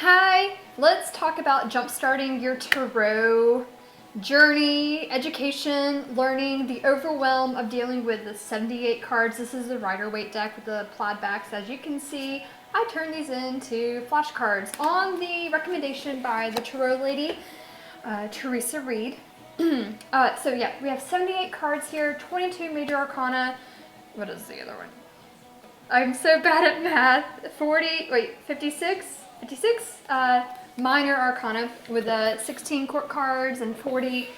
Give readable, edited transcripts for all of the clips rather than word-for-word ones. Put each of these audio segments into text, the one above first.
Hi, let's talk about jumpstarting your tarot journey, education, learning, the overwhelm of dealing with the 78 cards. This is the Rider-Waite deck with the plaid backs. As you can see, I turned these into flashcards on the recommendation by the tarot lady, Teresa Reed. So yeah, we have 78 cards here, 22 major arcana. What is the other one? I'm so bad at math. 56 minor arcana with 16 court cards and 40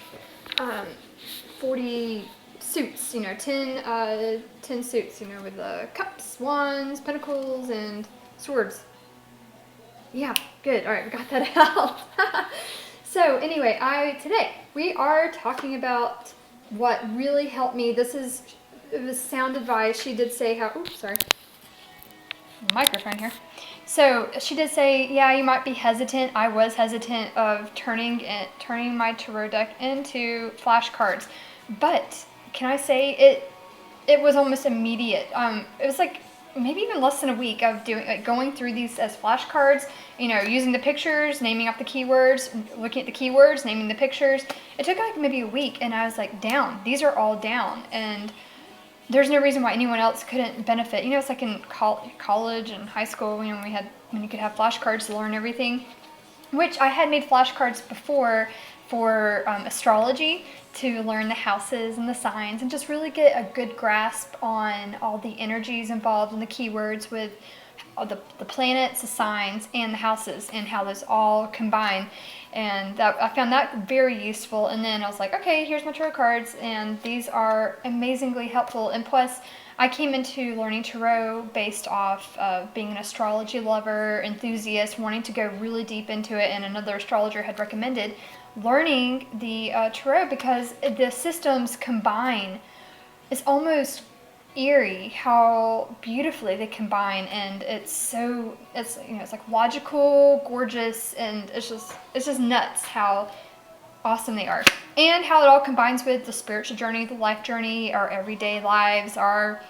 suits, 10 suits, with cups, wands, pentacles, and swords. Yeah, good. All right, we got that out. So anyway, today we are talking about what really helped me. It was sound advice. She did say how, oops, sorry, microphone here. So she did say, yeah, you might be hesitant. I was hesitant of turning my tarot deck into flashcards, but can I say it was almost immediate. It was like maybe even less than a week of going through these as flashcards, using the pictures, naming off the keywords, looking at the keywords, naming the pictures. It took like maybe a week, and I was like, down. These are all down, and there's no reason why anyone else couldn't benefit. It's like in college and high school, when you could have flashcards to learn everything, which I had made flashcards before for astrology, to learn the houses and the signs and just really get a good grasp on all the energies involved in the keywords with all the planets, the signs, and the houses, and how those all combine. And I found that very useful. And then I was like, okay, here's my tarot cards, and these are amazingly helpful. And plus, I came into learning tarot based off of being an astrology lover, enthusiast, wanting to go really deep into it, and another astrologer had recommended learning the tarot because the systems combine. It's almost eerie how beautifully they combine, and it's like logical, gorgeous, and it's just nuts how awesome they are, and how it all combines with the spiritual journey, the life journey, our everyday lives, our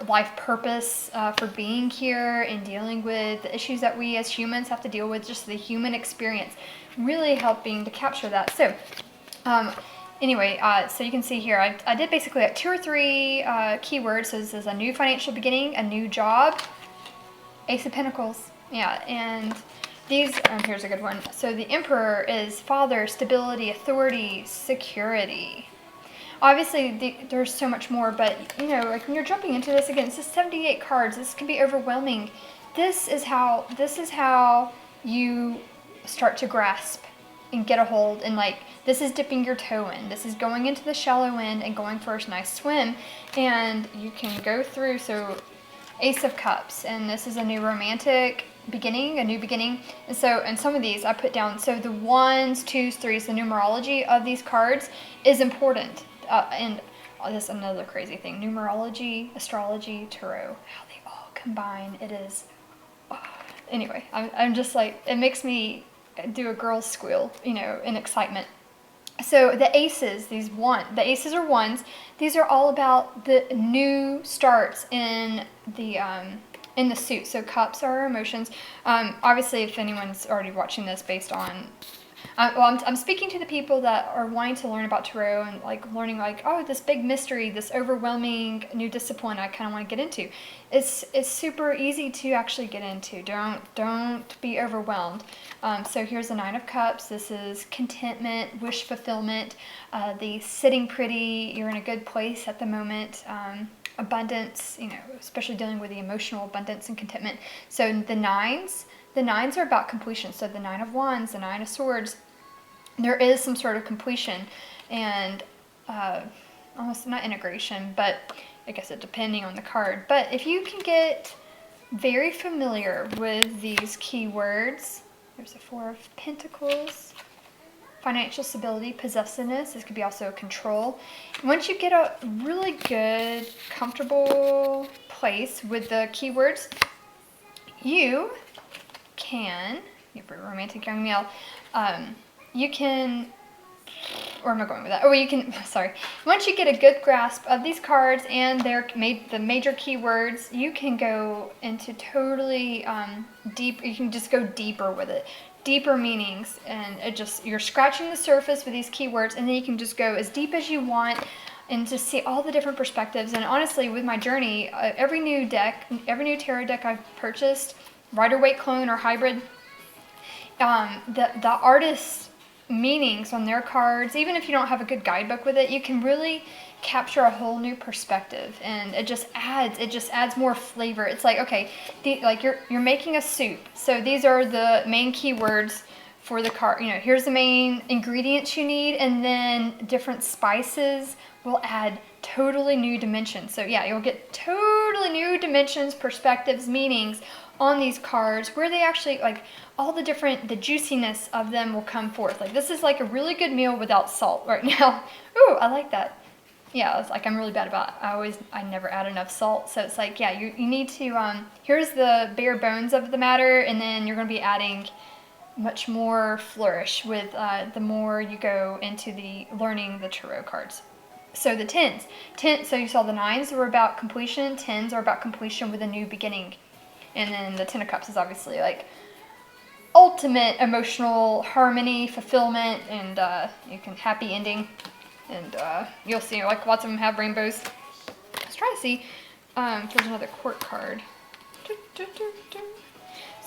life purpose for being here and dealing with the issues that we as humans have to deal with, just the human experience, really helping to capture that. So anyway, so you can see here, I did basically like 2 or 3 keywords. So this is a new financial beginning, a new job, Ace of Pentacles. Yeah, and these, here's a good one. So the Emperor is father, stability, authority, security. Obviously, there's so much more, but, like when you're jumping into this, again, this is 78 cards. This can be overwhelming. This is how you start to grasp and get a hold, and this is dipping your toe in. This is going into the shallow end and going for a nice swim, and you can go through. So Ace of Cups, and this is a new romantic beginning, a new beginning. And so, and some of these I put down. So the 1s, 2s, 3s, the numerology of these cards is important. And this is another crazy thing: numerology, astrology, tarot, how they all combine. It is. Anyway, I'm just like, it makes me do a girl squeal, in excitement. So the aces, the aces are 1s. These are all about the new starts in the suit. So cups are our emotions. Obviously, if anyone's already watching this based on, I'm speaking to the people that are wanting to learn about tarot and learning this big mystery, this overwhelming new discipline I kind of want to get into. It's super easy to actually get into. Don't be overwhelmed. So here's the 9 of Cups. This is contentment, wish fulfillment, the sitting pretty. You're in a good place at the moment. Abundance, especially dealing with the emotional abundance and contentment. So the 9s are about completion. So the 9 of Wands, the 9 of Swords, there is some sort of completion and almost not integration, but I guess it depending on the card. But if you can get very familiar with these keywords, there's a 4 of Pentacles, financial stability, possessiveness. This could be also control. Once you get a really good, comfortable place with the keywords, you can, you're a romantic young male, you can where am I going with that? Oh, you can, sorry. Once you get a good grasp of these cards and the major keywords, you can go into totally deep, you can just go deeper with it. Deeper meanings, and you're scratching the surface with these keywords, and then you can just go as deep as you want and just see all the different perspectives. And honestly, with my journey, every new tarot deck I've purchased, Rider-Waite clone or hybrid, the artist's meanings on their cards, even if you don't have a good guidebook with it, you can really capture a whole new perspective, and it just adds more flavor. It's like, okay, like you're making a soup, so these are the main keywords for the card. You know, here's the main ingredients you need, and then different spices will add totally new dimensions. So yeah, you'll get totally new dimensions, perspectives, meanings on these cards, where they actually, like, all the juiciness of them will come forth. Like, this is like a really good meal without salt right now. Ooh, I like that. Yeah, it's like, I'm really bad about, I never add enough salt. So it's like, yeah, you need to, here's the bare bones of the matter, and then you're going to be adding much more flourish with the more you go into the learning the tarot cards. So the tens, so you saw the nines were about completion, tens are about completion with a new beginning. And then the Ten of Cups is obviously like ultimate emotional harmony, fulfillment, and you can happy ending. And you'll see, like, lots of them have rainbows. I was trying to see if there's another court card.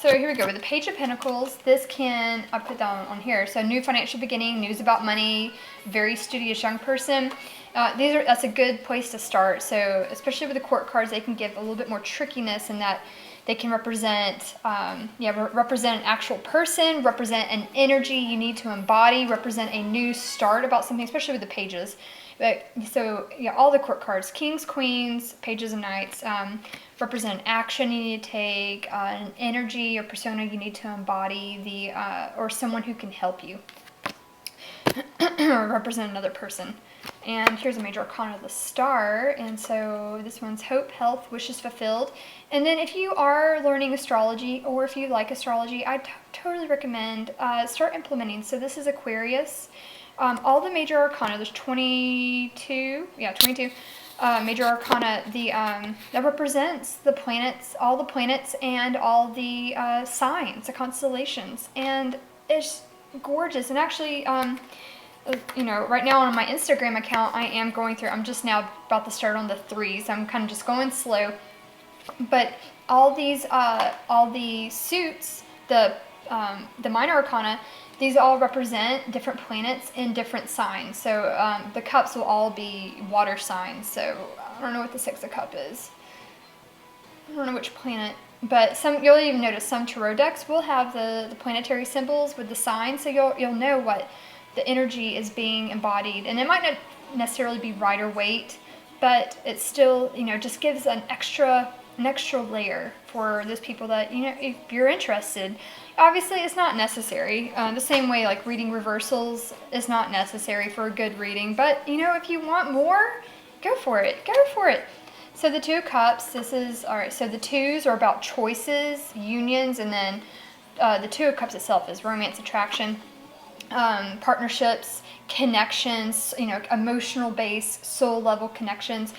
So here we go with the Page of Pentacles. This I put down on here. So new financial beginning, news about money, very studious young person. That's a good place to start. So especially with the court cards, they can give a little bit more trickiness in that they can represent, represent an actual person, represent an energy you need to embody, represent a new start about something, especially with the pages. So yeah, all the court cards, kings, queens, pages and knights, represent an action you need to take, an energy or persona you need to embody, or someone who can help you, or represent another person. And here's a major arcana of the Star, and so this one's hope, health, wishes fulfilled. And then if you are learning astrology, or if you like astrology, I totally recommend start implementing. So this is Aquarius. All the major arcana, there's 22 major arcana, that represents the planets, all the planets, and all the signs, the constellations. And it's gorgeous. And actually, you know, right now on my Instagram account, I'm just now about to start on the 3s. I'm kind of just going slow. But all the suits, the minor arcana, these all represent different planets in different signs. So the cups will all be water signs. So I don't know what the Six of Cups is. I don't know which planet. But you'll even notice some tarot decks will have the planetary symbols with the signs. So you'll know what the energy is being embodied. And it might not necessarily be Rider-Waite, but it still, you know, just gives an extra layer for those people that, you know, if you're interested. Obviously, it's not necessary. The same way, like, reading reversals is not necessary for a good reading. But, you know, if you want more, go for it. Go for it. So the Two of Cups, alright, so the twos are about choices, unions, and then the Two of Cups itself is romance, attraction, partnerships, connections, you know, emotional base, soul level connections.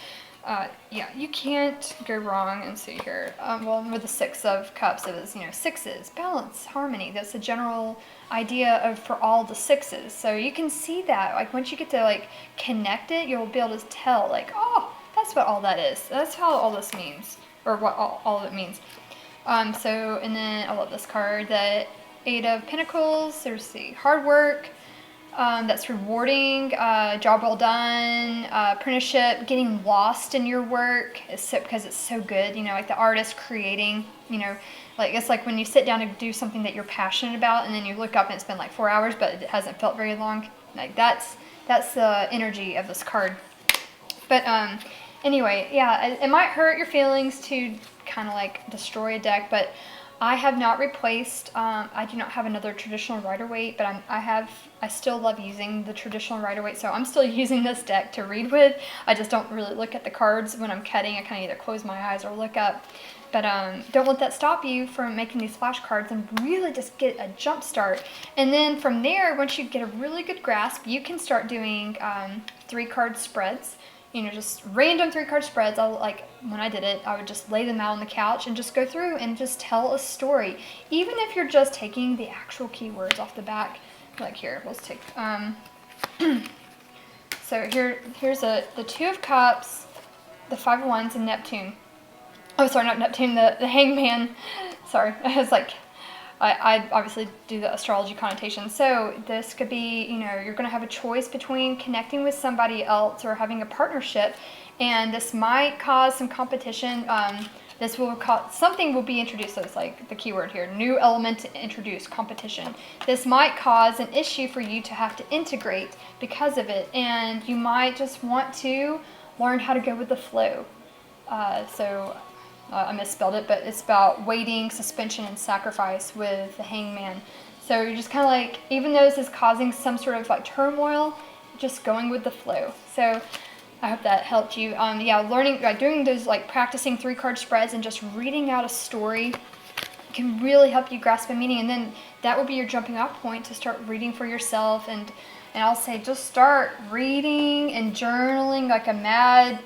Yeah, you can't go wrong. And see here, well, with the Six of Cups, it was, you know, sixes, balance, harmony. That's the general idea for all the sixes. So you can see that, like, once you get to, like, connect it, you'll be able to tell, like, oh, that's what all that is. That's how all this means, or what all of it means. So, and then I love this card, the Eight of Pentacles. There's the hard work. That's rewarding, job well done, apprenticeship, getting lost in your work, because it's so good, you know, like the artist creating, you know, like, it's like when you sit down to do something that you're passionate about, and then you look up and it's been like 4 hours, but it hasn't felt very long. Like, that's the energy of this card. But anyway, yeah, it might hurt your feelings to kind of like destroy a deck, but I have not replaced, I do not have another traditional Rider-Waite, but I still love using the traditional Rider-Waite, so I'm still using this deck to read with. I just don't really look at the cards when I'm cutting. I kind of either close my eyes or look up. But don't let that stop you from making these flashcards, and really just get a jump start. And then from there, once you get a really good grasp, you can start doing 3-card spreads. You know, just random 3-card spreads. When I did it, I would just lay them out on the couch and just go through and just tell a story. Even if you're just taking the actual keywords off the back. Like here, let's take, so here's the 2 of Cups, the 5 of Wands, and Neptune. Oh, sorry, not Neptune, the Hangman. Sorry, I was like, I obviously do the astrology connotation. So this could be, you know, you're going to have a choice between connecting with somebody else or having a partnership, and this might cause some competition. This will cause, something will be introduced, so it's like the keyword here, new element to introduce, competition. This might cause an issue for you to have to integrate because of it, and you might just want to learn how to go with the flow. I misspelled it, but it's about waiting, suspension, and sacrifice with the Hangman. So you're just kind of like, even though this is causing some sort of like turmoil, just going with the flow. So I hope that helped you. Learning, doing those, like practicing 3-card spreads and just reading out a story can really help you grasp a meaning. And then that will be your jumping off point to start reading for yourself. And I'll say, just start reading and journaling like a madman.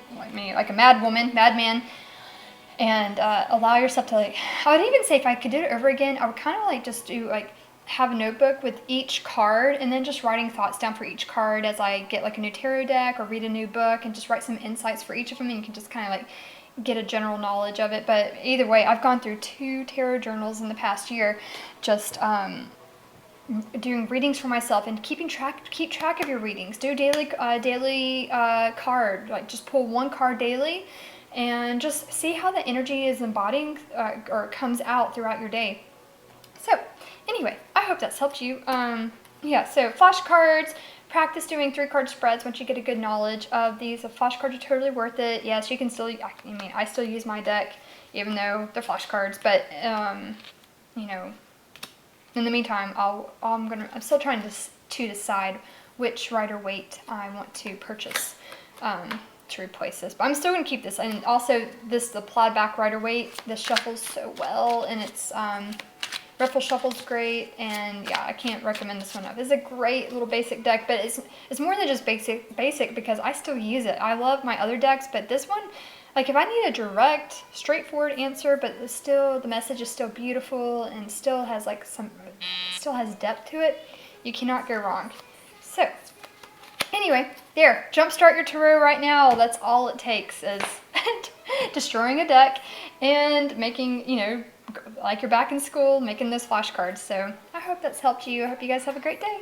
And allow yourself to, like, I would even say if I could do it over again, I would kind of like just do like have a notebook with each card and then just writing thoughts down for each card as I get like a new tarot deck or read a new book, and just write some insights for each of them, and you can just kind of like get a general knowledge of it. But either way, I've gone through 2 tarot journals in the past year, just doing readings for myself and keep track of your readings. Do daily card, like just pull 1 card daily and just see how the energy is embodying or comes out throughout your day. So anyway, I hope that's helped you. So flashcards, practice doing 3-card spreads once you get a good knowledge of these. The flashcards are totally worth it. Yes, you can still, I still use my deck even though they're flashcards, but you know, in the meantime, I'm still trying to decide which Rider-Waite I want to purchase to replace this, but I'm still going to keep this. And also the plaid back Rider-Waite, this shuffles so well, and it's ruffle shuffles great, and yeah, I can't recommend this one enough. It's a great little basic deck, but it's more than just basic because I still use it. I love my other decks, but this one, like if I need a direct, straightforward answer, but the message is still beautiful and still has like still has depth to it, you cannot go wrong. So anyway, there, jumpstart your tarot right now. That's all it takes, is destroying a deck and making, you know, like you're back in school, making those flashcards. So I hope that's helped you. I hope you guys have a great day.